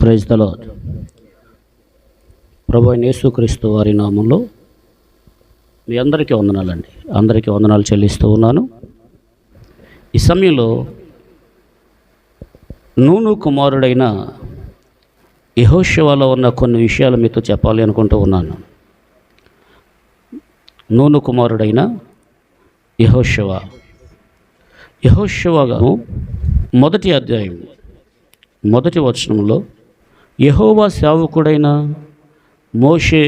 Praise the lord. ప్రభువైన యేసుక్రీస్తు వారి నామంలో మీ అందరికీ వందనాలండి. అందరికీ వందనాలు చెల్లిస్తూ ఉన్నాను. ఈ సమయంలో నూను కుమారుడైన యెహోషువలో ఉన్న కొన్ని విషయాలు మీతో చెప్పాలి అనుకుంటూ ఉన్నాను. నూను కుమారుడైన యెహోషువ మొదటి అధ్యాయం మొదటి వచనంలో యెహోవా సేవకుడైన మోషే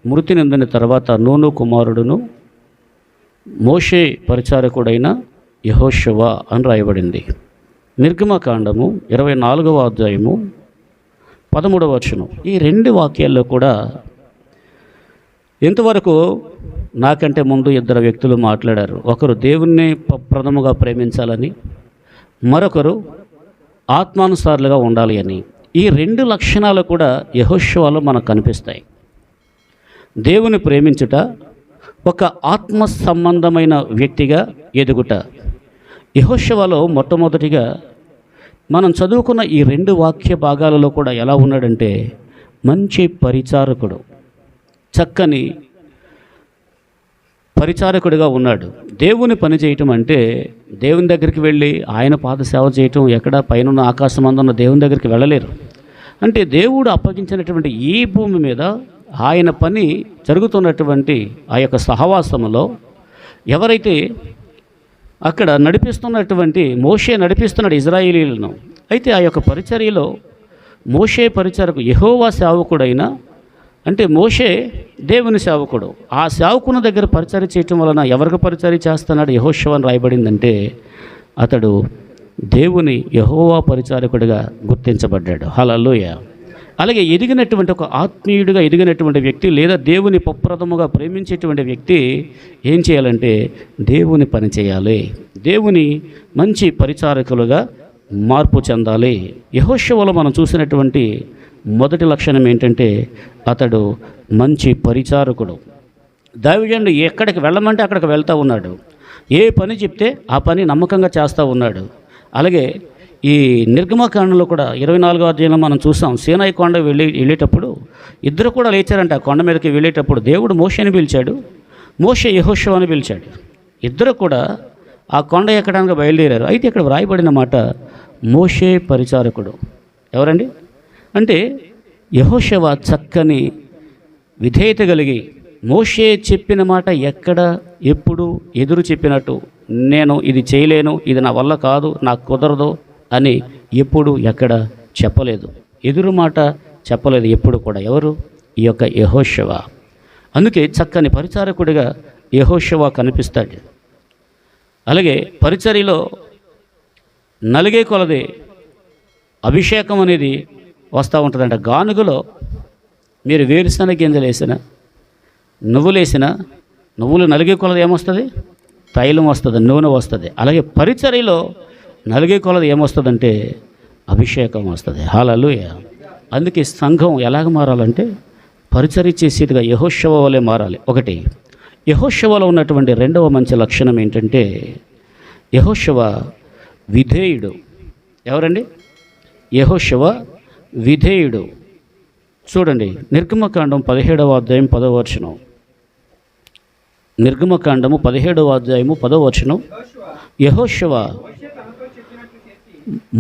మృతి నొందిన తర్వాత నూను కుమారుడును మోషే పరిచారకుడైన యెహోషువ అని రాయబడింది. నిర్గమకాండము 24వ అధ్యాయము 13వ వచనం. ఈ రెండు వాక్యాల్లో కూడా ఇంతవరకు నాకంటే ముందు ఇద్దరు వ్యక్తులు మాట్లాడారు. ఒకరు దేవుణ్ణి ప్రథముగా ప్రేమించాలని, మరొకరు ఆత్మానుసారులుగా ఉండాలి అని. ఈ రెండు లక్షణాలు కూడా యెహోషువలో మనకు కనిపిస్తాయి. దేవుని ప్రేమించుట, ఒక ఆత్మ సంబంధమైన వ్యక్తిగా ఎదుగుట. యెహోషువలో మొట్టమొదటిగా మనం చదువుకున్న ఈ రెండు వాక్య భాగాలలో కూడా ఎలా ఉన్నాడంటే మంచి పరిచారకుడు, చక్కని పరిచారకుడిగా ఉన్నాడు. దేవుని పని చేయటం అంటే దేవుని దగ్గరికి వెళ్ళి ఆయన పాద సేవ చేయటం, ఎక్కడ పైన ఆకాశమందున్న దేవుని దగ్గరికి వెళ్ళలేరు. అంటే దేవుడు అప్పగించినటువంటి ఈ భూమి మీద ఆయన పని జరుగుతున్నటువంటి ఆ యొక్క సహవాసములో ఎవరైతే అక్కడ నడిపిస్తున్నటువంటి మోషే నడిపిస్తున్నాడు ఇజ్రాయేలీలను. అయితే ఆ యొక్క పరిచర్యలో మోషే పరిచారకు యెహోవా సేవకుడైన, అంటే మోషే దేవుని సేవకుడు, ఆ సేవకుని దగ్గర పరిచర్య చేయటం వలన ఎవరికి పరిచర్య చేస్తున్నాడు యెహోషువ అని రాయబడిందంటే అతడు దేవుని యెహోవా పరిచారకుడిగా గుర్తించబడ్డాడు. హల్లెలూయా. అలాగే ఎదిగినటువంటి ఒక ఆత్మీయుడిగా ఎదిగినటువంటి వ్యక్తి లేదా దేవుని ప్రప్రథముగా ప్రేమించేటువంటి వ్యక్తి ఏం చేయాలంటే దేవుని పని చేయాలి, దేవుని మంచి పరిచారకులుగా మార్పు చెందాలి. యెహోషువలో మనం చూసినటువంటి మొదటి లక్షణం ఏంటంటే అతడు మంచి పరిచారకుడు. దైవజనుడు ఎక్కడికి వెళ్ళమంటే అక్కడికి వెళ్తూ ఉన్నాడు. ఏ పని చెప్తే ఆ పని నమ్మకంగా చేస్తూ ఉన్నాడు. అలాగే ఈ నిర్గమకాండంలో కూడా 24వ అధ్యాయంలో మనం చూసాం. సీనాయి కొండ వెళ్ళేటప్పుడు ఇద్దరు కూడా లేచారంట. ఆ కొండ మీదకి వెళ్ళేటప్పుడు దేవుడు మోషేని పిలిచాడు, మోషే యెహోషువని పిలిచాడు. ఇద్దరు కూడా ఆ కొండ ఎక్కడానికి బయలుదేరారు. అయితే ఇక్కడ వ్రాయబడిన మాట మోషే పరిచారకుడు. ఎవరండి అంటే యెహోషువ చక్కని విధేయత కలిగి మోషే చెప్పిన మాట ఎక్కడ ఎప్పుడు ఎదురు చెప్పినట్టు, నేను ఇది చేయలేను, ఇది నా వల్ల కాదు, నాకు కుదరదు అని ఎప్పుడు ఎక్కడ చెప్పలేదు. ఎదురు మాట చెప్పలేదు ఎప్పుడు కూడా. ఎవరు? ఈ యొక్క యెహోషువ. అందుకే చక్కని పరిచారకుడిగా యెహోషువ కనిపిస్తాడు. అలాగే పరిచర్యలో నలిగే కొలది అభిషేకం అనేది వస్తూ ఉంటుందంట. గానుగలో మీరు వేరుశనగ గింజలు వేసిన, నువ్వులేసిన, నువ్వులు నలిగే కొలది ఏమొస్తుంది? తైలం వస్తుంది, నూనె వస్తుంది. అలాగే పరిచర్యలో నలిగే కొలది ఏమొస్తుందంటే అభిషేకం వస్తుంది. హల్లెలూయా. అందుకే సంఘం ఎలాగ మారాలంటే పరిచర్య చేసేదిగా యెహోషువ వలె మారాలి. ఒకటి, యెహోషువలో ఉన్నటువంటి రెండవ మంచి లక్షణం ఏంటంటే యెహోషువ విధేయుడు. ఎవరండి? యెహోషువ విధేయుడు. చూడండి, నిర్గమకాండం 17వ అధ్యాయం 10వ వచనం. నిర్గమకాండము 17వ అధ్యాయము 10వ వచనం. యెహోషువ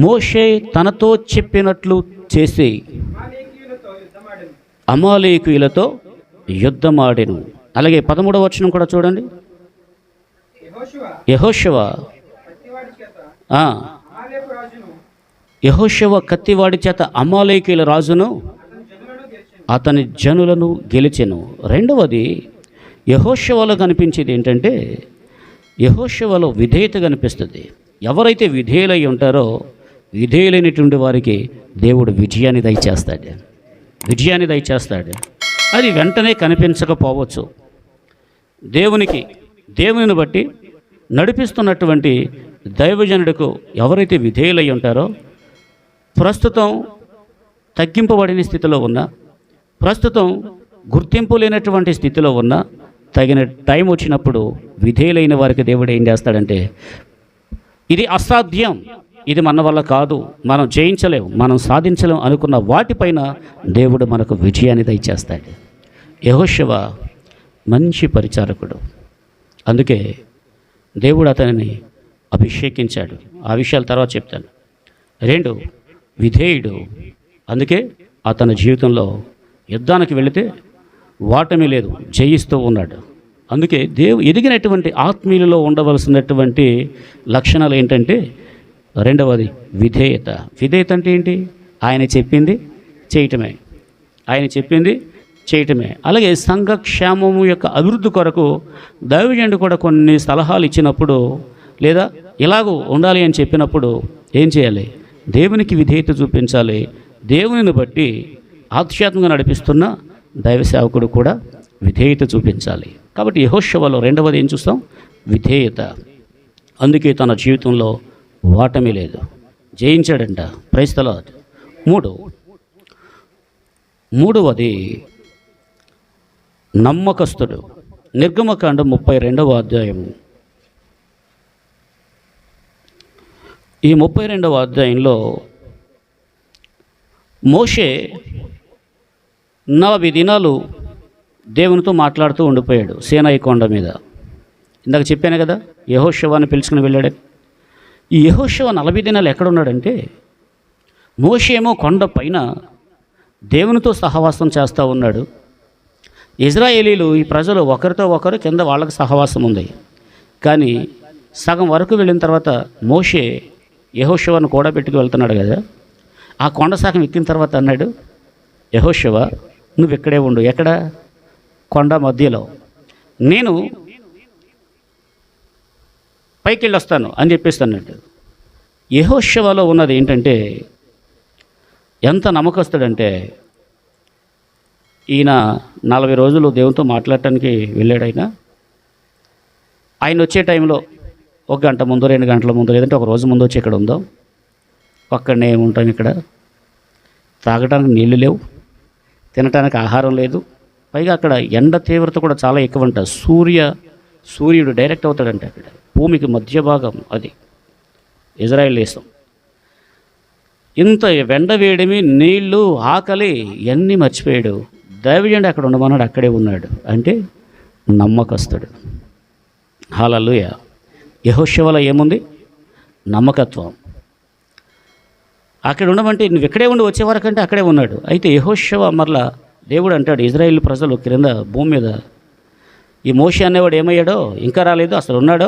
మోషే తనతో చెప్పినట్లు చేసి అమాలేకీయులతో యుద్ధమాడెను. అలాగే 13వ వచనం కూడా చూడండి. యెహోషువ కత్తివాడి చేత అమాలేకీయుల రాజును అతని జనులను గెలిచెను. రెండవది యెహోషువలో కనిపించేది ఏంటంటే యెహోషువలో విధేయత కనిపిస్తుంది. ఎవరైతే విధేయులై ఉంటారో విధేయులైనటువంటి వారికి దేవుడు విజయాన్ని దయచేస్తాడు. అది వెంటనే కనిపించకపోవచ్చు. దేవునిని బట్టి నడిపిస్తున్నటువంటి దైవజనుడికి ఎవరైతే విధేయులై ఉంటారో, ప్రస్తుతం తగ్గింపబడిన స్థితిలో ఉన్న, ప్రస్తుతం గుర్తింపు లేనటువంటి స్థితిలో ఉన్న, తగిన టైం వచ్చినప్పుడు విధేయులైన వారికి దేవుడు ఏం చేస్తాడంటే ఇది అసాధ్యం ఇది మన వల్ల కాదు, మనం జయించలేము, మనం సాధించలేము అనుకున్న వాటిపైన దేవుడు మనకు విజయాన్ని దయచేస్తాడు. యెహోషువ మంచి పరిచారకుడు, అందుకే దేవుడు అతనిని అభిషేకించాడు. ఆ విషయాల తర్వాత చెప్తాను. 2, విధేయుడు, అందుకే అతని జీవితంలో యుద్ధానికి వెళితే వాటమి లేదు, జయిస్తూ ఉన్నాడు. అందుకే ఎదిగినటువంటి ఆత్మీయులలో ఉండవలసినటువంటి లక్షణాలు ఏంటంటే, 2వది విధేయత. విధేయత అంటే ఏంటి? ఆయన చెప్పింది చేయటమే, ఆయన చెప్పింది చేయటమే. అలాగే సంఘక్షేమము యొక్క అభివృద్ధి కొరకు దైవజనుడు కూడా కొన్ని సలహాలు ఇచ్చినప్పుడు, లేదా ఇలాగూ ఉండాలి అని చెప్పినప్పుడు ఏం చేయాలి? దేవునికి విధేయత చూపించాలి. దేవునిని బట్టి ఆధ్యాత్మికంగా నడిపిస్తున్న దైవ సేవకుడు కూడా విధేయత చూపించాలి. కాబట్టి యెహోషువలో 2వది ఏం చూస్తాం? విధేయత. అందుకే తన జీవితంలో వాటమి లేదు, జయించాడంట. Praise the Lord. 3వది నమ్మకస్తుడు. నిర్గమకాండం 32వ అధ్యాయము. ఈ 32వ అధ్యాయంలో మోషే 40 దినాలు దేవునితో మాట్లాడుతూ ఉండిపోయాడు సీనాయి కొండ మీద. ఇందాక చెప్పాను కదా, యెహోషువని పిలుచుకుని వెళ్ళాడు. ఈ యెహోషువ 40 దినాలు ఎక్కడున్నాడంటే, మోషే ఏమో కొండ పైన దేవునితో సహవాసం చేస్తూ ఉన్నాడు. ఇజ్రాయేలీలు, ఈ ప్రజలు ఒకరితో ఒకరు కింద వాళ్ళకి సహవాసం ఉంది. కానీ సగం వరకు వెళ్ళిన తర్వాత మోషే యెహోషువను కూడా పెట్టుకు వెళ్తున్నాడు కదా, ఆ కొండ సగం ఎక్కిన తర్వాత అన్నాడు, యెహోషువ నువ్వు ఇక్కడే ఉండు. ఎక్కడ? కొండ మధ్యలో. నేను పైకి వెళ్ళొస్తాను అని చెప్పేసి అన్నాడు. యెహోషువలో ఉన్నది ఏంటంటే, ఎంత నమ్మకస్తుడంటే, ఈయన 40 రోజులు దేవునితో మాట్లాడటానికి వెళ్ళాడు. ఆయన వచ్చే టైంలో 1 గంట ముందు, 2 గంటల ముందు, లేదంటే 1 రోజు ముందు వచ్చి ఇక్కడ ఉందాం. ఒక్కడనే ఉంటాం. ఇక్కడ తాగడానికి నీళ్లు లేవు, తినటానికి ఆహారం లేదు. పైగా అక్కడ ఎండ తీవ్రత కూడా చాలా ఎక్కువ అంట. సూర్యుడు డైరెక్ట్ అవుతాడంటే అక్కడ భూమికి మధ్య భాగం అది ఇజ్రాయెల్ దేశం. ఇంత వెండ వేడిమి, నీళ్లు, ఆకలి ఇవన్నీ మర్చిపోయాడు. దైవజనుడు అక్కడ ఉండమన్నాడు, అక్కడే ఉన్నాడు. అంటే నమ్మకస్తుడు. హల్లెలూయా. యెహోషువలో ఏముంది? నమ్మకత్వం. అక్కడ ఉండమంటే నువ్వు ఇక్కడే ఉండి వచ్చేవరకంటే అక్కడే ఉన్నాడు. అయితే యెహోషువ మరలా దేవుడు అంటాడు, ఇజ్రాయేల్ ప్రజలు క్రింద భూమి మీద ఈ మోషే అనేవాడు ఏమయ్యాడో, ఇంకా రాలేదు, అసలు ఉన్నాడో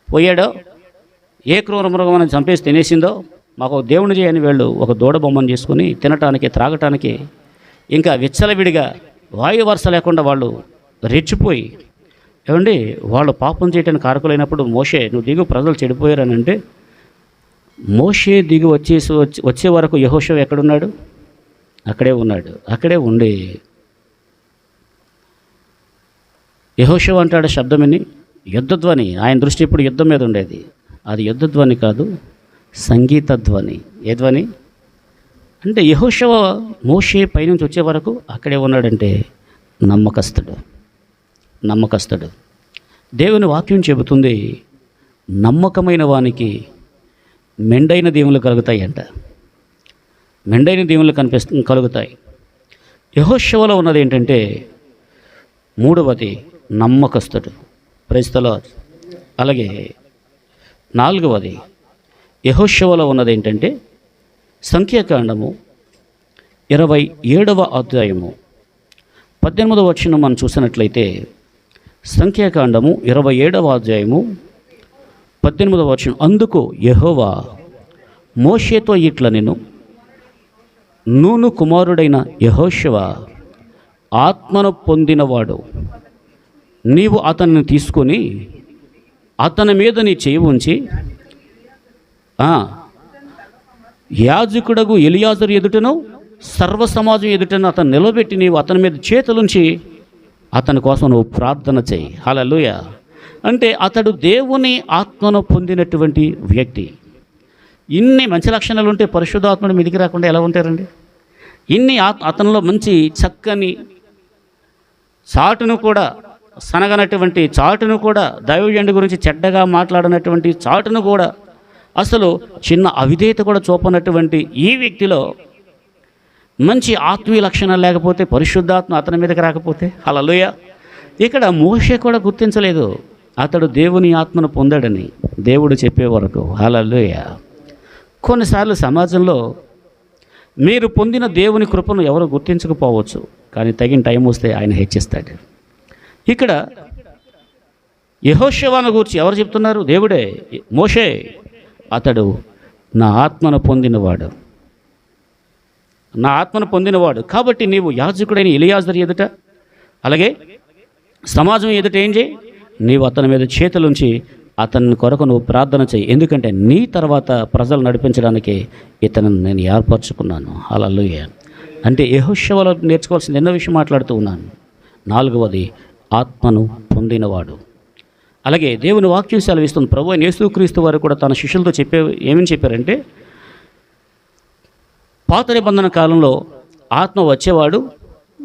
పోయాడో, ఏ క్రూర మృగం చంపేసి తినేసిందో, మాకు దేవుని చేయని వీళ్ళు ఒక దూడ బొమ్మను చేసుకుని తినటానికి, త్రాగటానికి, ఇంకా విచ్చలవిడిగా వాయు వరుస లేకుండా వాళ్ళు రెచ్చిపోయి, ఏమండి వాళ్ళు పాపం చేయడానికి కారకులైనప్పుడు మోషే నువ్వు దిగు, ప్రజలు చెడిపోయారని అంటే, మోషే దిగి వచ్చే వరకు యెహోషువ ఎక్కడున్నాడు? అక్కడే ఉన్నాడు. అక్కడే ఉండి యెహోషువ అంటాడు శబ్దమని, యుద్ధధ్వని. ఆయన దృష్టి ఇప్పుడు యుద్ధం మీద ఉండేది. అది యుద్ధధ్వని కాదు, సంగీత ధ్వని. ఏ ధ్వని అంటే, యెహోషువ మోషే పైనుంచి వచ్చే వరకు అక్కడే ఉన్నాడంటే నమ్మకస్తుడు. దేవుని వాక్యం చెబుతుంది, నమ్మకమైన వానికి మెండైన దీవులు కలుగుతాయి అంట. మెండైన దీవులు కలుగుతాయి. యెహోషువలో ఉన్నది ఏంటంటే, 3వది నమ్మకస్తుడు. Praise the Lord. అలాగే 4వది యెహోషువలో ఉన్నది ఏంటంటే, సంఖ్యాకాండము 27వ అధ్యాయము 18వ వచనం మనం చూసినట్లయితే, సంఖ్యాకాండము 27వ అధ్యాయము 18వ వచనం, అందుకు యెహోవా మోషేతో ఇట్లా నేను నూను కుమారుడైన యెహోషువ ఆత్మను పొందినవాడు, నీవు అతన్ని తీసుకొని అతని మీద నీ చేయి ఉంచి యాజకుడగు ఎలియాజరు ఎదుటను సర్వ సమాజం ఎదుటను అతను నిలబెట్టి నీవు అతని మీద చేతులుంచి అతని కోసం నువ్వు ప్రార్థన చేయి. హల్లెలూయా. అంటే అతడు దేవుని ఆత్మను పొందినటువంటి వ్యక్తి. ఇన్ని మంచి లక్షణాలు ఉంటే పరిశుద్ధాత్ముడు మీదికి రాకుండా ఎలా ఉంటారండి? ఇన్ని అతనిలో మంచి చక్కని చాటును కూడా సనగనటువంటి చాటును కూడా, దైవజనుడి గురించి చెడ్డగా మాట్లాడినటువంటి చాటును కూడా అసలు చిన్న అవిధేయత కూడా చూపనటువంటి ఈ వ్యక్తిలో మంచి ఆత్మీయ లక్షణాలు లేకపోతే, పరిశుద్ధాత్మ అతని మీదకి రాకపోతే, హల్లెలూయ. ఇక్కడ మోషే కూడా గుర్తించలేదు అతడు దేవుని ఆత్మను పొందాడని, దేవుడు చెప్పే వరకు. హల్లెలూయ. కొన్నిసార్లు సమాజంలో మీరు పొందిన దేవుని కృపను ఎవరు గుర్తించకపోవచ్చు, కానీ తగిన టైం వస్తే ఆయన హెచ్చిస్తాడు. ఇక్కడ యెహోషువను గూర్చి ఎవరు చెప్తున్నారు? దేవుడే. మోషే అతడు నా ఆత్మను పొందినవాడు, నా ఆత్మను పొందినవాడు. కాబట్టి నీవు యాజకుడైన ఎలియాజరు ఎదుట, అలాగే సమాజం ఎదుట ఏం చేయి? నీవు అతని మీద చేతులుంచి అతని కొరకు నువ్వు ప్రార్థన చేయి. ఎందుకంటే నీ తర్వాత ప్రజలు నడిపించడానికి ఇతను నేను ఏర్పరచుకున్నాను. హల్లెలూయా. అంటే యెహోషువలో నేర్చుకోవాల్సిన ఎన్నో విషయం మాట్లాడుతూ ఉన్నాను. 4వది ఆత్మను పొందినవాడు. అలాగే దేవుని వాక్యం సెలవిస్తుంది. ప్రభువైన యేసుక్రీస్తు వారు కూడా తన శిష్యులతో ఏమని చెప్పారంటే, పాత నిబంధన కాలంలో ఆత్మ వచ్చేవాడు,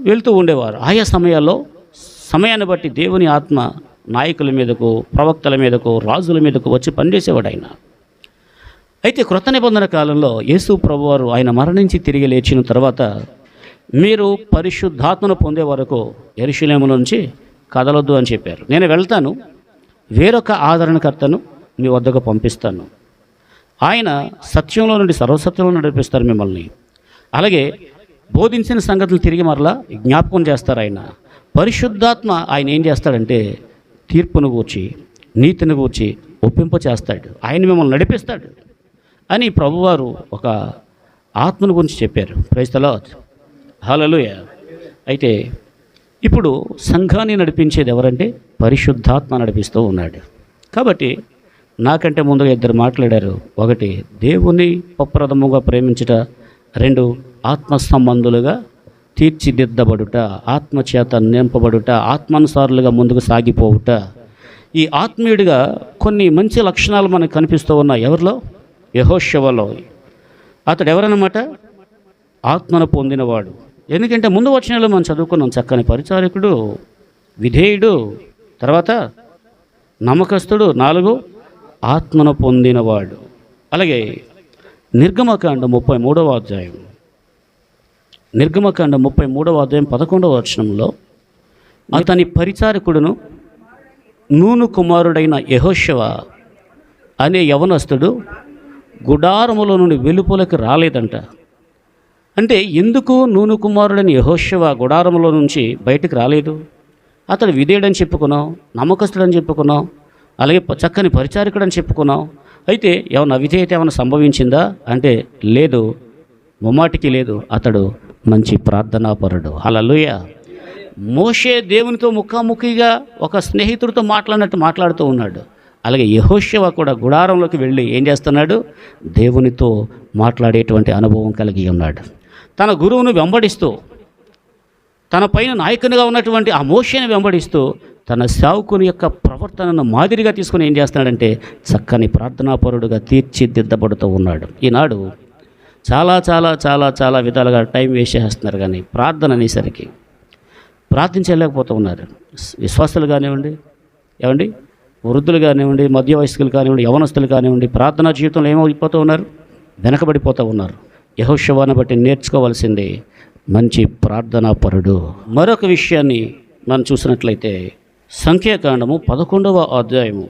వెళ్తూ ఉండేవారు. ఆయా సమయాల్లో సమయాన్ని బట్టి దేవుని ఆత్మ నాయకుల మీదకు, ప్రవక్తల మీదకు, రాజుల మీదకు వచ్చి పనిచేసేవాడు ఆయన. అయితే క్రొత్త నిబంధన కాలంలో యేసు ప్రభువారు ఆయన మరణించి తిరిగి లేచిన తర్వాత, మీరు పరిశుద్ధాత్మను పొందే వరకు యెరూషలేము నుంచి కదలొద్దు అని చెప్పారు. నేను వెళ్తాను, వేరొక ఆదరణకర్తను మీ వద్దకు పంపిస్తాను. ఆయన సత్యంలో నుండి సర్వసత్యంలో నడిపిస్తారు మిమ్మల్ని. అలాగే బోధించిన సంగతులు తిరిగి మరలా జ్ఞాపకం చేస్తారు ఆయన. పరిశుద్ధాత్మ ఆయన ఏం చేస్తాడంటే, తీర్పును గూర్చి, నీతిని గూర్చి ఒప్పింప చేస్తాడు. ఆయన మిమ్మల్ని నడిపిస్తాడు అని ప్రభువారు ఒక ఆత్మను గురించి చెప్పారు. Praise the Lord. హల్లెలూయా. అయితే ఇప్పుడు సంఘాన్ని నడిపించేది ఎవరంటే పరిశుద్ధాత్మ నడిపిస్తూ ఉన్నాడు. కాబట్టి నాకంటే ముందుగా ఇద్దరు మాట్లాడారు. ఒకటి దేవుని ప్రప్రథముగా ప్రేమించుట, 2 ఆత్మ సంబంధులుగా తీర్చిదిద్దబడుట, ఆత్మచేత నింపబడుట, ఆత్మానుసారులుగా ముందుకు సాగిపోవుట. ఈ ఆత్మీయుడిగా కొన్ని మంచి లక్షణాలు మనకు కనిపిస్తూ ఉన్నాయి. ఎవరిలో? యెహోషువలో. అతడు ఎవరన్నమాట? ఆత్మను పొందినవాడు. ఎందుకంటే ముందు వచనాల్లో మనం చదువుకున్నాం, చక్కని పరిచారకుడు, విధేయుడు, తర్వాత నమ్మకస్తుడు, 4 ఆత్మను పొందినవాడు. అలాగే నిర్గమకాండం 33వ అధ్యాయం, నిర్గమకాండం 33వ అధ్యాయం 11వ వచనంలో, అతని పరిచారకుడును నూను కుమారుడైన యెహోషువ అనే యవనస్తుడు గుడారములో నుండి వెలుపలకు రాలేదంట. అంటే ఎందుకు నూను కుమారుడైన యెహోషువ గుడారములో నుంచి బయటకు రాలేదు? అతడు విధేయుడని చెప్పుకున్నాం, నమ్మకస్తుడని చెప్పుకున్నాం, అలాగే చక్కని పరిచారకుడని చెప్పుకున్నాం. అయితే ఏమైనా అవిధేయత ఏమైనా సంభవించిందా అంటే లేదు, ముమ్మాటికి లేదు. అతడు మంచి ప్రార్థనాపరుడు. హల్లెలూయా. మోషే దేవునితో ముఖాముఖిగా ఒక స్నేహితుడితో మాట్లాడినట్టు మాట్లాడుతూ ఉన్నాడు. అలాగే యెహోషువ కూడా గుడారంలోకి వెళ్ళి ఏం చేస్తున్నాడు? దేవునితో మాట్లాడేటువంటి అనుభవం కలిగి ఉన్నాడు. తన గురువును వెంబడిస్తూ, తన పైన నాయకునిగా ఉన్నటువంటి ఆ మోషేని వెంబడిస్తూ, తన సేవకుని యొక్క ప్రవర్తనను మాదిరిగా తీసుకుని ఏం చేస్తున్నాడంటే చక్కని ప్రార్థనాపరుడుగా తీర్చిదిద్దబడుతూ ఉన్నాడు. ఈనాడు చాలా చాలా చాలా చాలా విధాలుగా టైం వేస్ట్ చేస్తున్నారు, కానీ ప్రార్థన అనేసరికి ప్రార్థించలేకపోతూ ఉన్నారు. విశ్వాసులు కానివ్వండి, ఏమండి, వృద్ధులు కానివ్వండి, మధ్య వయస్కులు కానివ్వండి, యవనస్తులు కానివ్వండి, ప్రార్థనా జీవితంలో ఏమైపోతూ ఉన్నారు? వెనకబడిపోతూ ఉన్నారు. యెహోషువను బట్టి నేర్చుకోవాల్సింది మంచి ప్రార్థనాపరుడు. మరొక విషయాన్ని మనం చూసినట్లయితే సంఖ్యాకాండము 11వ అధ్యాయము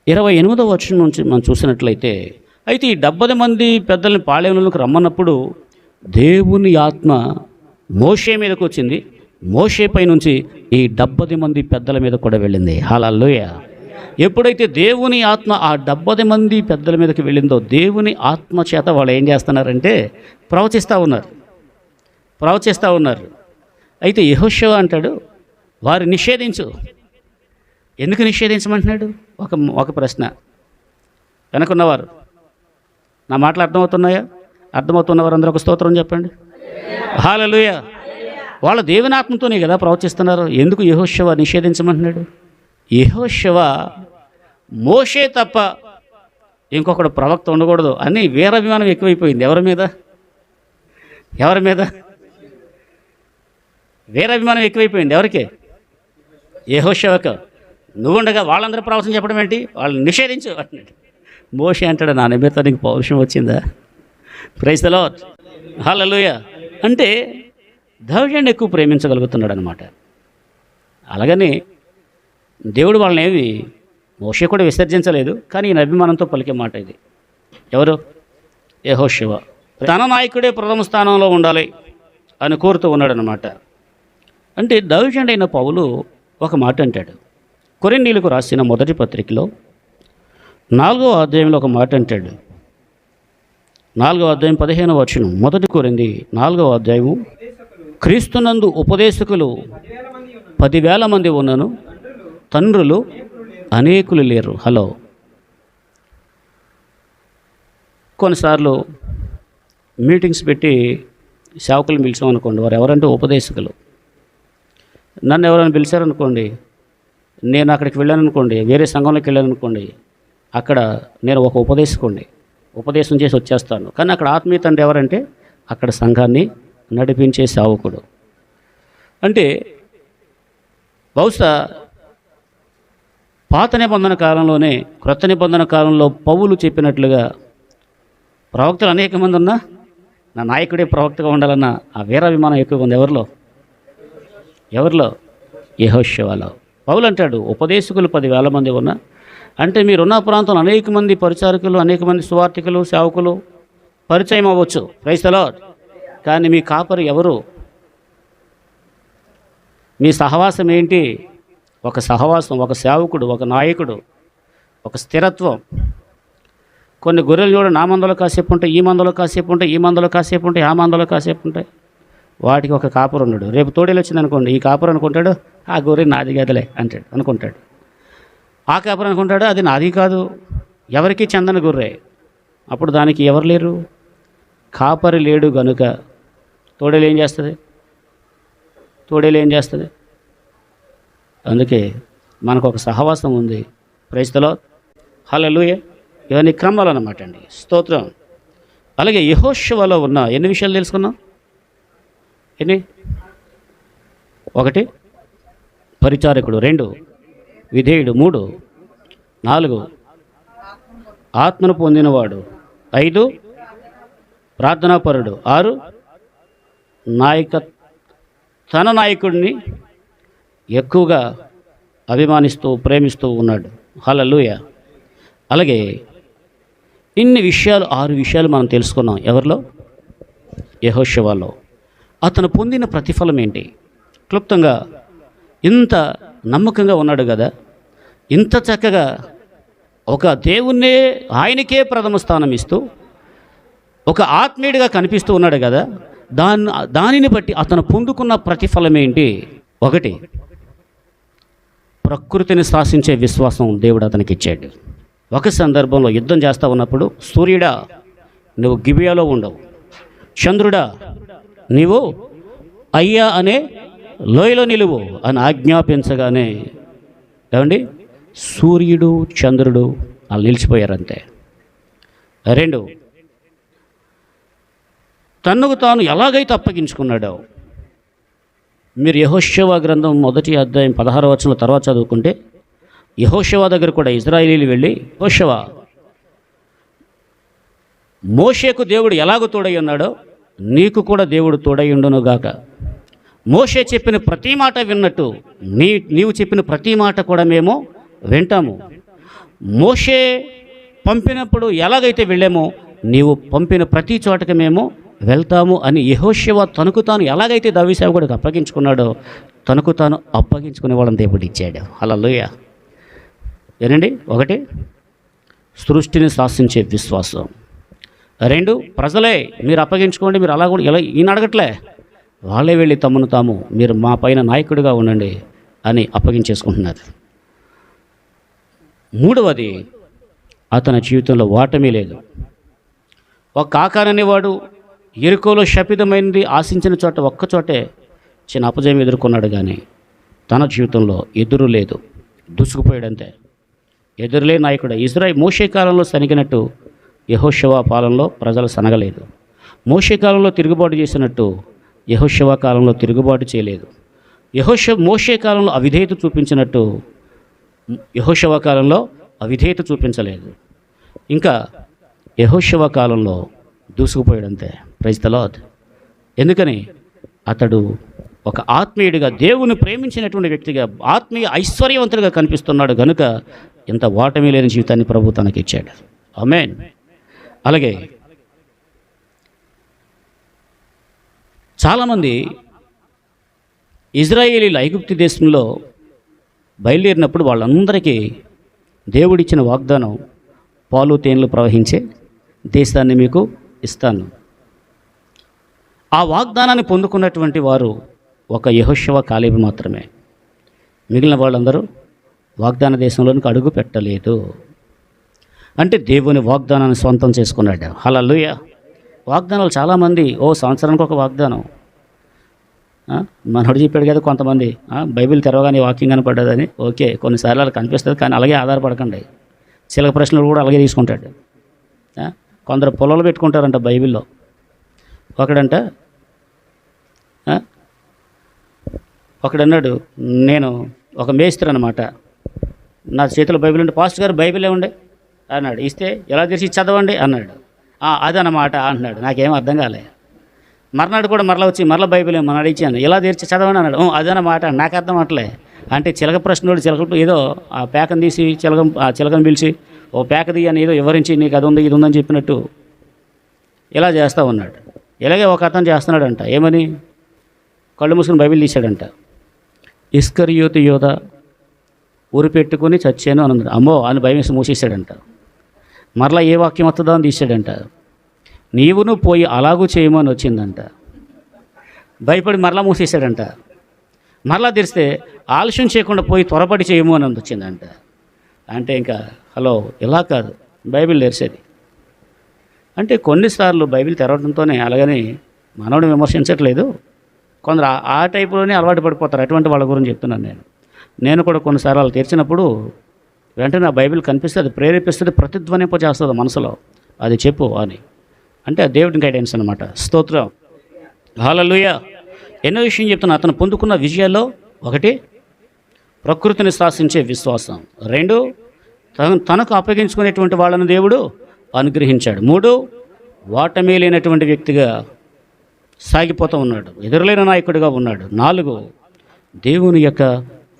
28వ వచనం నుంచి మనం చూసినట్లయితే, అయితే ఈ 70 మంది పెద్దల్ని పాళెంలోకి రమ్మన్నప్పుడు దేవుని ఆత్మ మోషే మీదకి వచ్చింది. మోషే పై నుంచి ఈ 70 మంది పెద్దల మీద కూడా వెళ్ళింది. హల్లెలూయా. ఎప్పుడైతే దేవుని ఆత్మ ఆ 70 మంది పెద్దల మీదకి వెళ్ళిందో, దేవుని ఆత్మ చేత వాళ్ళు ఏం చేస్తున్నారంటే ప్రవచిస్తూ ఉన్నారు. అయితే యెహోషువ అంటాడు, వారు నిషేధించు. ఎందుకు నిషేధించమంటున్నాడు? ఒక ప్రశ్న. వెనకున్నవారు నా మాటలు అర్థమవుతున్నాయా? అర్థమవుతున్న వారందరూ ఒక స్తోత్రం చెప్పండి. హల్లెలూయా. వాళ్ళ దేవుని ఆత్మతోనే కదా ప్రవచిస్తున్నారు. ఎందుకు యెహోషువ నిషేధించమంటున్నాడు? యెహోషువ మోషే తప్ప ఇంకొకడు ప్రవక్త ఉండకూడదు అని వీరాభిమానం ఎక్కువైపోయింది. ఎవరి మీద వీరాభిమానం ఎక్కువైపోయింది. ఎవరికి? యెహోషువకు. నువ్వుండగా వాళ్ళందరూ ప్రవచనం చెప్పడం ఏంటి? వాళ్ళని నిషేధించు అంటున్నాడు. మోషే అంటాడు, నా నిమిత్తం నీకు పౌరుషం వచ్చిందా? ప్రైజ్ ది లార్డ్, హల్లెలూయా. అంటే దైవజనుడిని ఎక్కువ ప్రేమించగలుగుతున్నాడు అనమాట. అలాగని దేవుడు వాళ్ళని ఏమి మోషే కూడా విసర్జించలేదు, కానీ ఈయన అభిమానంతో పలికే మాట ఇది. ఎవరు? యెహోషువ. తన నాయకుడే ప్రథమ స్థానంలో ఉండాలి అని కోరుతూ ఉన్నాడనమాట. అంటే దైవజనుడైన పౌలు ఒక మాట అంటాడు. కొరింథీయులకు రాసిన మొదటి పత్రికలో 4వ అధ్యాయంలో ఒక మాట అంటాడు. 4వ అధ్యాయం 15వ వచనం. మొదటి కొరింథీ 4వ అధ్యాయము. క్రీస్తునందు ఉపదేశకులు 10,000 మంది ఉన్నను, తండ్రులు అనేకులు లేరు. హలో, కొన్నిసార్లు మీటింగ్స్ పెట్టి సేవకులను పిలిచామనుకోండి, వారు ఎవరంటే ఉపదేశకులు. నన్ను ఎవరైనా పిలిచారనుకోండి, నేను అక్కడికి వెళ్ళాను అనుకోండి, వేరే సంఘంలోకి వెళ్ళాను అనుకోండి, అక్కడ నేను ఒక ఉపదేశకుడిని, ఉపదేశం చేసి వచ్చేస్తాను. కానీ అక్కడ ఆత్మీయ తండ్రి ఎవరంటే అక్కడ సంఘాన్ని నడిపించే సేవకుడు. అంటే బహుశా పాత నిబంధన కాలంలోనే క్రొత్త నిబంధన కాలంలో పౌలు చెప్పినట్లుగా ప్రవక్తలు అనేక మంది ఉన్నా నా నాయకుడే ప్రవక్తగా ఉండాలన్న ఆ వీరాభిమానం ఎక్కువ ఉంది. ఎవరిలో? యెహోషువలో. పౌలు అంటాడు, ఉపదేశకులు 10,000 మంది ఉన్నా, అంటే మీరున్న ప్రాంతంలో అనేక మంది పరిచారకులు, అనేక మంది సువార్థికులు, సేవకులు పరిచయం అవ్వచ్చు. Praise the Lord. కానీ మీ కాపరి ఎవరు? మీ సహవాసం ఏంటి? ఒక సహవాసం, ఒక సేవకుడు, ఒక నాయకుడు, ఒక స్థిరత్వం. కొన్ని గొర్రెలు చూడ నా మందలో కాసేపు ఉంటాయి, ఈ మందలో కాసేపు ఉంటాయి, ఈ మందలో కాసేపు ఉంటాయి, ఆ మందలో కాసేపు ఉంటాయి. వాటికి ఒక కాపురు ఉన్నాడు. రేపు తోడేలు వచ్చింది అనుకోండి, ఈ కాపురు అనుకుంటాడు ఆ గొర్రె నాది గదలే అంటాడు అనుకుంటాడు. ఆ కాపురు అనుకుంటాడు అది నాది కాదు, ఎవరికి చెందని గొర్రె. అప్పుడు దానికి ఎవరు లేరు? కాపరి లేడు గనుక తోడేలు ఏం చేస్తుంది? అందుకే మనకు ఒక సహవాసం ఉంది. ప్రైజ్ ది లార్డ్, హల్లెలూయా. ఇవన్నీ క్రమాలు అన్నమాట అండి. స్తోత్రం. అలాగే యెహోషువలో ఉన్న ఎన్ని విషయాలు తెలుసుకున్నాం? ఎన్ని? 1 పరిచారకుడు, 2 విధేయుడు, 3 4 ఆత్మను పొందినవాడు, 5 ప్రార్థనాపరుడు, 6 తన నాయకుడిని ఎక్కువగా అభిమానిస్తూ ప్రేమిస్తూ ఉన్నాడు. హల్లెలూయా. అలాగే ఇన్ని విషయాలు 6 విషయాలు మనం తెలుసుకున్నాం. ఎవరిలో? యెహోషువలో. అతను పొందిన ప్రతిఫలం ఏంటి? క్లుప్తంగా, ఇంత నమ్మకంగా ఉన్నాడు కదా, ఇంత చక్కగా ఒక దేవుణ్ణే ఆయనకే ప్రథమ స్థానం ఇస్తూ ఒక ఆత్మీయుడిగా కనిపిస్తూ ఉన్నాడు కదా, దానిని బట్టి అతను పొందుకున్న ప్రతిఫలం ఏంటి? 1 ప్రకృతిని శాసించే విశ్వాసం దేవుడు అతనికి ఇచ్చాడు. ఒక సందర్భంలో యుద్ధం చేస్తూ ఉన్నప్పుడు, సూర్యుడా నువ్వు గిబియాలో ఉండవు, చంద్రుడా నీవు అయ్యా అనే లోయలో నిలువు అని ఆజ్ఞాపించగానే ఏమండి సూర్యుడు చంద్రుడు వాళ్ళు నిలిచిపోయారంతే. 2 తన్నుకు తాను ఎలాగైతే అప్పగించుకున్నాడో, మీరు యెహోషువ గ్రంథం 1వ అధ్యాయం 16వ వచనం తర్వాత చదువుకుంటే, యెహోషువ దగ్గర కూడా ఇశ్రాయేలీయులు వెళ్ళి, యెహోషువ మోషేకు దేవుడు ఎలాగో తోడై ఉన్నాడో నీకు కూడా దేవుడు తోడై ఉండునుగాక. మోషే చెప్పిన ప్రతి మాట విన్నట్టు నీవు చెప్పిన ప్రతి మాట కూడా మేము వింటాము. మోషే పంపినప్పుడు ఎలాగైతే వెళ్ళామో నీవు పంపిన ప్రతి చోటకి మేము వెళ్తాము అని యెహోషువ తనకు తాను ఎలాగైతే దావీదు సేవకుడికి అప్పగించుకున్నాడో తనకు తాను అప్పగించుకునే వాళ్ళని దేవుడు ఇచ్చాడు. హల్లెలూయా. ఏనండి? 1 సృష్టిని శాసించే విశ్వాసం. 2 ప్రజలే మీరు అప్పగించుకోండి, మీరు అలా కూడా ఇలా ఈయన అడగట్లే, వాళ్ళే వెళ్ళి తమను తాము మీరు మా పైన నాయకుడిగా ఉండండి అని అప్పగించేసుకుంటున్నారు. 3వది అతని జీవితంలో ఓటమి లేదు. ఒక ఆకారనేవాడు ఎరుకోలో శపితమైనది ఆశించిన చోట ఒక్కచోటే చిన్న అపజయం ఎదుర్కొన్నాడు, కానీ తన జీవితంలో ఎదురు లేదు, దూసుకుపోయాడంతే. ఎదురులే నాయకుడు. మోషే కాలంలో సనిగినట్టు యెహోషువ పాలనలో ప్రజలు సనగలేదు. మోషే కాలంలో తిరుగుబాటు చేసినట్టు యెహోషువ కాలంలో తిరుగుబాటు చేయలేదు. మోషే కాలంలో అవిధేయత చూపించినట్టు యెహోషువ కాలంలో అవిధేయత చూపించలేదు. ఇంకా యెహోషువ కాలంలో దూసుకుపోయాడంతే. Praise the lord. ఎందుకని అతడు ఒక ఆత్మీయుడిగా, దేవుని ప్రేమించినటువంటి వ్యక్తిగా, ఆత్మీయ ఐశ్వర్యవంతుడిగా కనిపిస్తున్నాడు కనుక ఇంత ఓటమి లేని జీవితాన్ని ప్రభు తనకిచ్చాడు. ఆమేన్. అలాగే చాలామంది ఇజ్రాయేలీలు ఐగుప్తు దేశంలో బయలుదేరినప్పుడు వాళ్ళందరికీ దేవుడిచ్చిన వాగ్దానం, పాలు తేనెలు ప్రవహించే దేశాన్ని మీకు ఇస్తాను. ఆ వాగ్దానాన్ని పొందుకున్నటువంటి వారు ఒక యెహోషువ, కాలేబు మాత్రమే. మిగిలిన వాళ్ళందరూ వాగ్దాన దేశంలోనికి అడుగు పెట్టలేదు. అంటే దేవుని వాగ్దానాన్ని సొంతం చేసుకున్నాడు. హల్లెలూయా. వాగ్దానాలు చాలామంది సంవత్సరానికి ఒక వాగ్దానం. మనోడు చెప్పాడు కదా, కొంతమంది బైబిల్ తెరవగానే వాక్యం కనపడ్డదని. ఓకే, కొన్నిసార్లు అలా కనిపిస్తుంది, కానీ అలాగే ఆధారపడకండి. చిలక ప్రశ్నలు కూడా అలాగే తీసుకుంటాడు. కొందరు పొలాలు పెట్టుకుంటారంట బైబిల్లో. ఒకడన్నాడు, నేను ఒక మేస్త్రి అనమాట, నా చేతిలో బైబిల్ ఉంటే, పాస్టర్ గారు బైబిలే ఉండే అన్నాడు. ఇస్తే ఎలా తెరిచి చదవండి అన్నాడు. అదనమాట అంటున్నాడు. నాకేం అర్థం కాలే. మర్నాడు కూడా మరలా వచ్చి మరలా బైబిల్ ఏమన్నాడు, ఇచ్చాను, ఎలా తెరిచి చదవండి అన్నాడు. అదనమాట. నాకు అర్థం అట్లే. అంటే చిలక ప్రశ్నోడు చిలక ఏదో ఆ పేకను తీసి చిలకను పిలిచి ఓ పేక తీయని ఏదో వివరించి నీకు అది ఉంది ఇది ఉందని చెప్పినట్టు ఇలా చేస్తూ ఉన్నాడు. ఇలాగే ఒక అతను చేస్తున్నాడంట. ఏమని? కళ్ళు మూసుకుని బైబిల్ తీశాడంట. ఇస్కరియోతు యోధ ఊరి పెట్టుకుని చచ్చాను అని అన్నాడు. అమ్మో అని భయం వేసి మూసేశాడంట. మరలా ఏ వాక్యం వస్తుందో అని తీశాడంట. నీవును పోయి అలాగూ చేయము అని వచ్చిందంట. భయపడి మరలా మూసేశాడంట. మరలా తెరిస్తే ఆలస్యం చేయకుండా పోయి త్వరపడి చేయము అని వచ్చిందంట. అంటే ఇంకా హలో, ఇలా కాదు బైబిల్ తెరిసేది. అంటే కొన్నిసార్లు బైబిల్ తెరవడంతోనే, అలాగని మనోడు విమర్శించట్లేదు, కొందరు ఆ టైపులోనే అలవాటు పడిపోతారు. అటువంటి వాళ్ళ గురించి చెప్తున్నాను నేను కూడా కొన్నిసార్లు అలా తెరిచినప్పుడు వెంటనే ఆ బైబిల్ కనిపిస్తే అది ప్రేరేపిస్తుంది, ప్రతిధ్వనింపజేస్తుంది మనసులో, అది చెప్పు అని. అంటే ఆ దేవుడిని గైడెన్స్ అనమాట. స్తోత్రం. హల్లెలూయా. ఎన్నో విషయం చెప్తున్నా. అతను పొందుకున్న విజయాల్లో ఒకటి, ప్రకృతిని శాసించే విశ్వాసం. 2, తనకు అప్పగించుకునేటువంటి వాళ్ళను దేవుడు అనుగ్రహించాడు. 3, ఓటమి లేనటువంటి వ్యక్తిగా సాగిపోతూ ఉన్నాడు, ఎదురులేని నాయకుడిగా ఉన్నాడు. 4, దేవుని యొక్క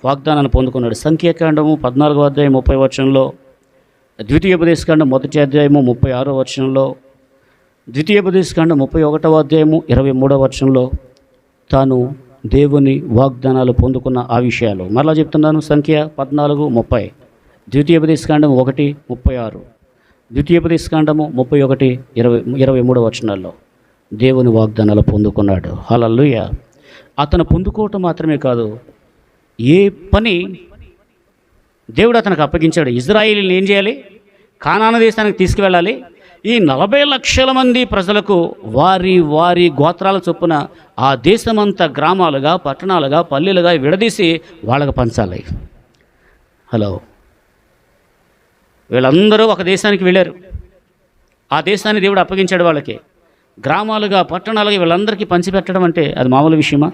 వాగ్దానాన్ని పొందుకున్నాడు. సంఖ్యాకాండము 14వ అధ్యాయం 30వ వచనంలో, ద్వితీయోపదేశకాండం 1వ అధ్యాయము 36వ వచనంలో, ద్వితీయోపదేశకాండం 31వ అధ్యాయము 23వ వచనంలో తాను దేవుని వాగ్దానాలు పొందుకున్న ఆ విషయాలు మరలా చెప్తున్నాను. సంఖ్య 14:30, ద్వితీయోపదేశకాండం 1:36, ద్వితీయోపదేశకాండము 31:23 వచనాల్లో దేవుని వాగ్దానాలు పొందుకున్నాడు. హల్లెలూయా. అతను పొందుకోవటం మాత్రమే కాదు, ఏ పని దేవుడు అతనికి అప్పగించాడు. ఇజ్రాయేలీని ఏం చేయాలి? కానాను దేశానికి తీసుకువెళ్ళాలి. ఈ 40 లక్షల మంది ప్రజలకు వారి వారి గోత్రాల చొప్పున ఆ దేశమంతా గ్రామాలుగా, పట్టణాలుగా, పల్లెలుగా విడదీసి వాళ్ళకు పంచాలి. హలో, వీళ్ళందరూ ఒక దేశానికి వెళ్ళారు. ఆ దేశాన్ని దేవుడు అప్పగించాడు వాళ్ళకి. గ్రామాలుగా, పట్టణాలుగా వీళ్ళందరికీ పంచిపెట్టడం అంటే అది మామూలు విషయమా?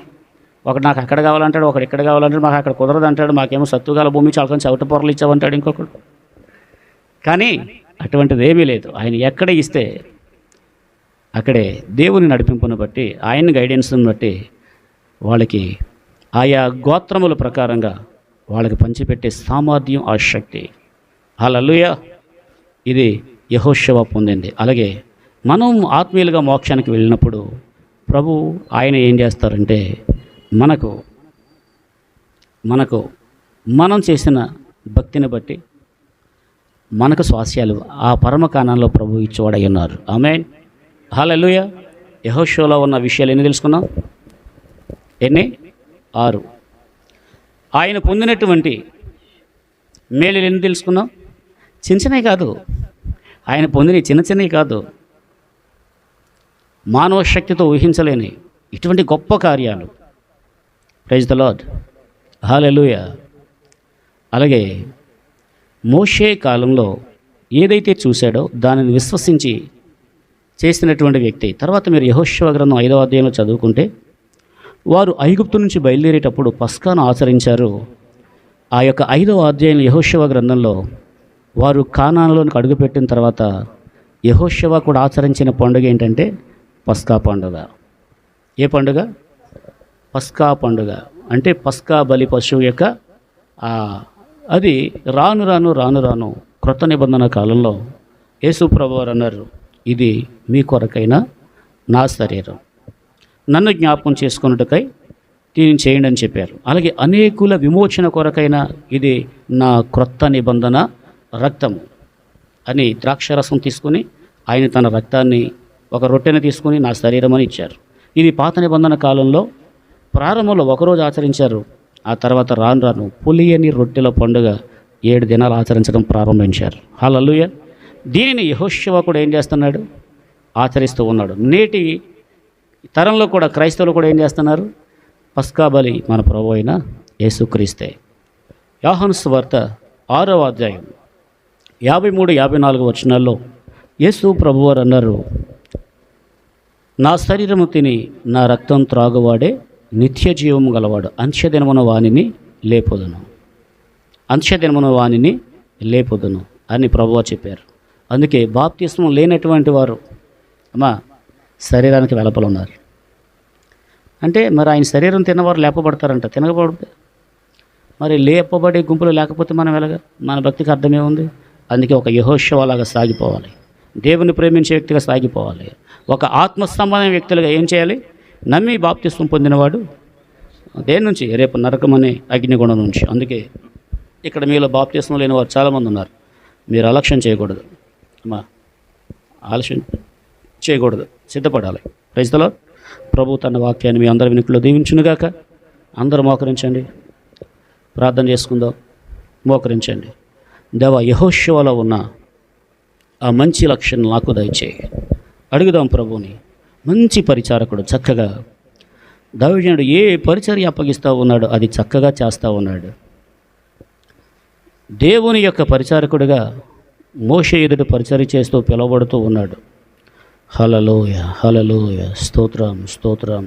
ఒకడు నాకు అక్కడ కావాలంటాడు, ఒకడు ఇక్కడ కావాలంటాడు, మాకు అక్కడ కుదరదు అంటాడు, మాకేమో సత్తుగాల భూమి చాలకొని చవట పొరలు ఇచ్చావంటాడు ఇంకొకడు. కానీ అటువంటిది ఏమీ లేదు. ఆయన ఎక్కడ ఇస్తే అక్కడే దేవుని నడిపింపును బట్టి, ఆయన గైడెన్స్ని బట్టి వాళ్ళకి ఆయా గోత్రముల ప్రకారంగా వాళ్ళకి పంచిపెట్టే సామర్థ్యం, ఆ శక్తి. హల్లెలూయా. ఇది యెహోషువ పొందింది. అలాగే మనం ఆత్మీయులుగా మోక్షానికి వెళ్ళినప్పుడు ప్రభు ఆయన ఏం చేస్తారంటే మనం చేసిన భక్తిని బట్టి మనకు స్వాస్యాలు ఆ పరమ కాణంలో ప్రభు ఇచ్చేవాడై ఉన్నారు. ఆమేన్. హల్లెలూయా. యెహోషువలో ఉన్న విషయాలు ఎన్ని తెలుసుకున్నాం? 6. ఆయన పొందినటువంటి మేలులు ఎన్ని తెలుసుకున్నాం? చిన్నవి కాదు, ఆయన పొందిన చిన్నవి కాదు, మానవ శక్తితో ఊహించలేని ఇటువంటి గొప్ప కార్యాలు. Praise the Lord. హల్లెలూయా. అలాగే మోషే కాలంలో ఏదైతే చూశాడో దానిని విశ్వసించి చేసినటువంటి వ్యక్తి. తర్వాత మీరు యెహోషువ గ్రంథం 5వ అధ్యాయంలో చదువుకుంటే, వారు ఐగుప్తు నుంచి బయలుదేరేటప్పుడు పస్కాను ఆచరించారు. ఆ యొక్క 5వ అధ్యాయం యెహోషువ గ్రంథంలో వారు కానానులోనికి అడుగుపెట్టిన తర్వాత యెహోషువ కూడా ఆచరించిన పండుగ ఏంటంటే పస్కా పండుగ. ఏ పండుగ? పస్కా పండుగ. అంటే పస్కా బలి పశువు యొక్క అది రాను రాను క్రొత్త నిబంధన కాలంలో యేసు ప్రభువారు అన్నారు, ఇది మీ కొరకైన నా శరీరం, నన్ను జ్ఞాపకం చేసుకున్నట్టుకై దీన్ని చేయండి అని చెప్పారు. అలాగే అనేకుల విమోచన కొరకైన ఇది నా క్రొత్త నిబంధన రక్తము అని ద్రాక్షరసం తీసుకుని ఆయన తన రక్తాన్ని ఒక రొట్టెని తీసుకుని నా శరీరం అని ఇచ్చారు. ఇది పాత నిబంధన కాలంలో ప్రారంభంలో ఒకరోజు ఆచరించారు. ఆ తర్వాత రాను పులియని రొట్టెల పండుగ 7 దినాలు ఆచరించడం ప్రారంభించారు. హల్లెలూయా. దీనిని యెహోషువ కూడా ఏం చేస్తున్నాడు? ఆచరిస్తూ ఉన్నాడు. నేటి తరంలో కూడా క్రైస్తవులు కూడా ఏం చేస్తున్నారు? పస్కా బలి మన ప్రభువు అయిన యేసుక్రీస్తే. యోహాను సువార్త 6వ అధ్యాయం 53-54 వచనాల్లో యేసు ప్రభువారు అన్నారు, నా శరీరము తిని నా రక్తం త్రాగువాడే నిత్య జీవము గలవాడు, అంత్యదినమున వానిని లేపుదును అని ప్రభువు చెప్పారు. అందుకే బాప్తిస్మం లేనటువంటి వారు శరీరానికి వెలపలు ఉన్నారు. అంటే మరి ఆయన శరీరం తిన్నవారు లేపబడతారంట, తినకబడితే మరి లేపబడే గుంపులు లేకపోతే మనం ఎలాగా? మన భక్తికి అర్థమే ఉంది. అందుకే ఒక యెహోషువ లాగా సాగిపోవాలి, దేవుని ప్రేమించే వ్యక్తిగా సాగిపోవాలి. ఒక ఆత్మస్తంభమైన వ్యక్తులుగా ఏం చేయాలి? నమ్మి బాప్తిస్మం పొందినవాడు దేని నుంచి? రేపు నరకం అనే అగ్నిగుణం నుంచి. అందుకే ఇక్కడ మీలో బాప్తిస్మం లేని వారు చాలామంది ఉన్నారు. మీరు ఆలస్యం చేయకూడదు, ఆలస్యం చేయకూడదు, సిద్ధపడాలి. Praise the lord. ప్రభు తన వాక్యాన్ని మీ అందరి వెనుకలో దీవించునుగాక. అందరూ మోకరించండి, ప్రార్థన చేసుకుందాం. మోకరించండి. దేవా, యెహోషువలో ఉన్న ఆ మంచి లక్షణం నాకు దయచేయి. అడుగుదాం ప్రభువుని. మంచి పరిచారకుడు, చక్కగా దైవజనుడు ఏ పరిచర్య అప్పగిస్తూ ఉన్నాడో అది చక్కగా చేస్తూ ఉన్నాడు. దేవుని యొక్క పరిచారకుడిగా మోషే ఎదుట పరిచర్య చేస్తూ పిలువబడుతూ ఉన్నాడు. హల్లెలూయ, హల్లెలూయ, స్తోత్రం, స్తోత్రం.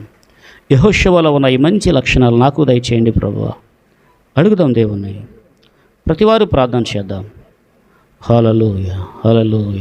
యెహోషువలో ఉన్న ఈ మంచి లక్షణాలు నాకు దయచేయండి ప్రభువా. అడుగుదాం దేవుణ్ణి. ప్రతివారు ప్రార్థన చేద్దాం. హల్లెలూయ, హల్లెలూయ.